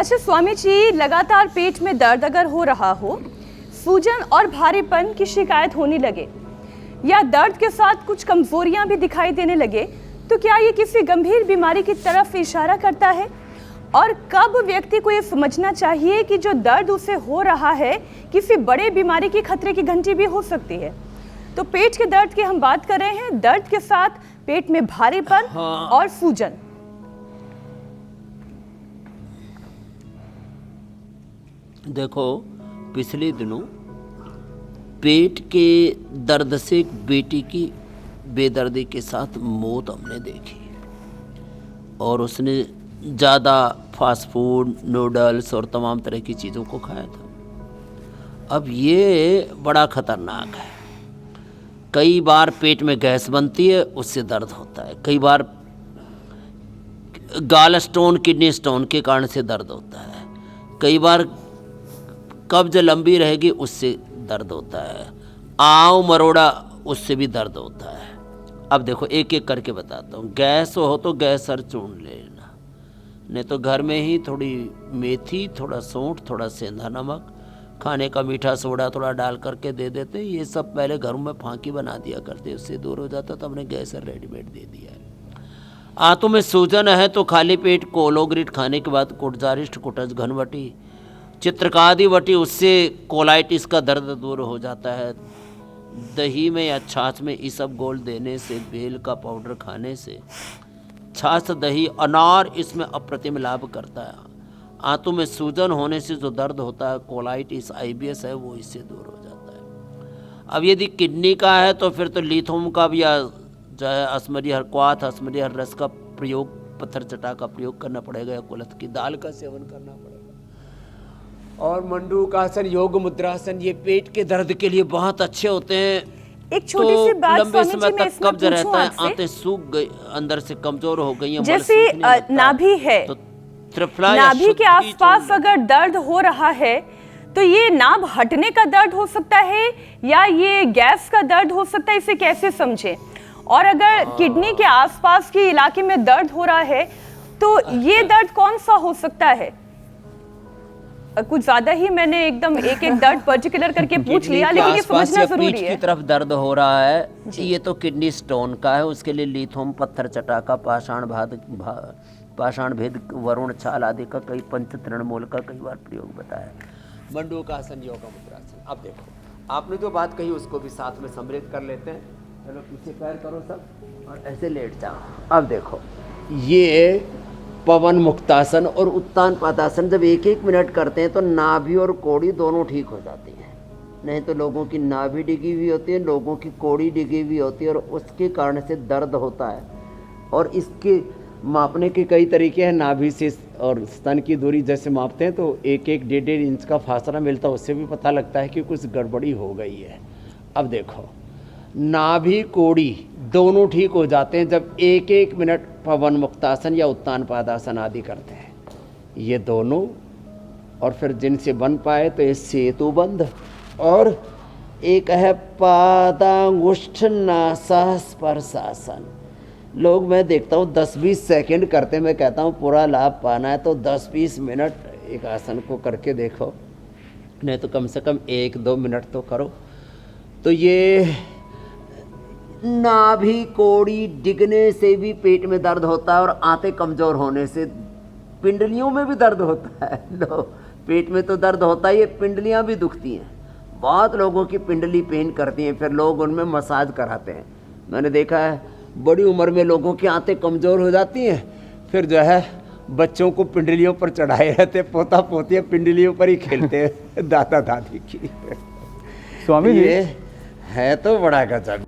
अच्छा स्वामी जी, लगातार पेट में दर्द अगर हो रहा हो, सूजन और भारीपन की शिकायत होने लगे या दर्द के साथ कुछ कमजोरियां भी दिखाई देने लगे, तो क्या ये किसी गंभीर बीमारी की तरफ इशारा करता है? और कब व्यक्ति को ये समझना चाहिए कि जो दर्द उसे हो रहा है किसी बड़े बीमारी की खतरे की घंटी भी हो सकती है? तो पेट के दर्द की हम बात कर रहे हैं, दर्द के साथ पेट में भारीपन और सूजन। देखो, पिछले दिनों पेट के दर्द से एक बेटी की बेदर्दी के साथ मौत हमने देखी और उसने ज़्यादा फास्ट फूड, नूडल्स और तमाम तरह की चीज़ों को खाया था। अब ये बड़ा ख़तरनाक है। कई बार पेट में गैस बनती है, उससे दर्द होता है। कई बार गाल स्टोन, किडनी स्टोन के कारण से दर्द होता है। कई बार कब्ज लंबी रहेगी, उससे दर्द होता है। आँव मरोड़ा, उससे भी दर्द होता है। अब देखो, एक एक करके बताता हूँ। गैस हो तो गैसर चूर्ण ले लेना, नहीं तो घर में ही थोड़ी मेथी, थोड़ा सौंठ, थोड़ा सेंधा नमक, खाने का मीठा सोडा थोड़ा डाल करके दे देते हैं। ये सब पहले घरों में फांकी बना दिया करते, उससे दूर हो जाता। तो हमने गैसर रेडीमेड दे दिया है। आंतों में सूजन है तो खाली पेट कोलोग्रिट खाने के बाद कोटजारिस्ट, कोटज घनवटी, चित्रकादि वटी, उससे कोलाइटिस का दर्द दूर हो जाता है। दही में या छाछ में इसबगोल देने से, बेल का पाउडर खाने से, छाछ, दही, अनार इसमें अप्रतिम लाभ करता है। आंतों में सूजन होने से जो दर्द होता है, कोलाइटिस, IBS है, वो इससे दूर हो जाता है। अब यदि किडनी का है तो फिर तो लिथोम का भी या जो है असमरी हर क्वाथ, असमरी हर रस का प्रयोग, पत्थर चटा का प्रयोग करना पड़ेगा या कुल्थ की दाल का सेवन करना पड़ेगा। और मंडूकासन, योग मुद्रासन, ये पेट के दर्द के लिए बहुत अच्छे होते हैं। एक छोटी सी बात लंबे स्वामी समय जी, मैं तक इसमें कब्ज रहता है, पूछूं आंतें सूख गई, अंदर से कमजोर हो गई हैं, जैसे मल सूखने लगता नाभि है, तो त्रिफला या नाभि के शुद्धि आसपास चूर्ण अगर दर्द हो रहा है तो ये नाभ हटने का दर्द हो सकता है या ये गैस का दर्द हो सकता है, इसे कैसे समझें? और अगर किडनी के आसपास के इलाके में दर्द हो रहा है तो ये दर्द कौन सा हो सकता है? कुछ ज्यादा ही मैंने एकदम एक एक दर्द पर्टिकुलर करके पूछ लिया, लेकिन ये समझना जरूरी है। की तरफ दर्द हो रहा है, ये तो किडनी स्टोन का है। उसके लिए लिथोम, पत्थर चटा का, पाषाण भेद, वरुण छाल आदि का, कई पंच तृणमूल का कई बार प्रयोग बताया। मंडूकासन, योग मुद्रासन। अब देखो, आपने जो बात कही उसको भी साथ में सम्मिलित कर लेते हैं। चलो पीछे पैर करो सब और ऐसे लेट जाओ। अब देखो, ये पवन मुक्तासन और उत्तान पादासन जब एक एक मिनट करते हैं तो नाभि और कोड़ी दोनों ठीक हो जाती है। नहीं तो लोगों की नाभि डिगी हुई होती है, लोगों की कोड़ी डिगी हुई होती है और उसके कारण से दर्द होता है। और इसके मापने के कई तरीके हैं। नाभि से और स्तन की दूरी जैसे मापते हैं तो एक एक 1.5 इंच का फासला मिलता है, उससे भी पता लगता है कि कुछ गड़बड़ी हो गई है। अब देखो, नाभि कोड़ी दोनों ठीक हो जाते हैं जब एक एक मिनट पवन मुक्तासन या उत्तान पादासन आदि करते हैं, ये दोनों। और फिर जिनसे बन पाए तो ये सेतु बंध, और एक है पादांगुष्ठ नासास्पर्शासन। लोग मैं देखता हूँ 10-20 सेकंड करते, मैं कहता हूँ पूरा लाभ पाना है तो 10-20 मिनट एक आसन को करके देखो, नहीं तो कम से कम 1-2 मिनट तो करो। तो ये नाभि कोड़ी डिगने से भी पेट में दर्द होता है और आंतें कमज़ोर होने से पिंडलियों में भी दर्द होता है। लो, पेट में तो दर्द होता है, ये पिंडलियाँ भी दुखती हैं। बहुत लोगों की पिंडली पेन करती हैं, फिर लोग उनमें मसाज कराते हैं। मैंने देखा है बड़ी उम्र में लोगों की आंतें कमज़ोर हो जाती हैं, फिर जो है बच्चों को पिंडलियों पर चढ़ाए रहते, पोता पोतियाँ पिंडलियों पर ही खेलते हैं दादा दादी की। स्वामी जी, ये है तो बड़ा गजब।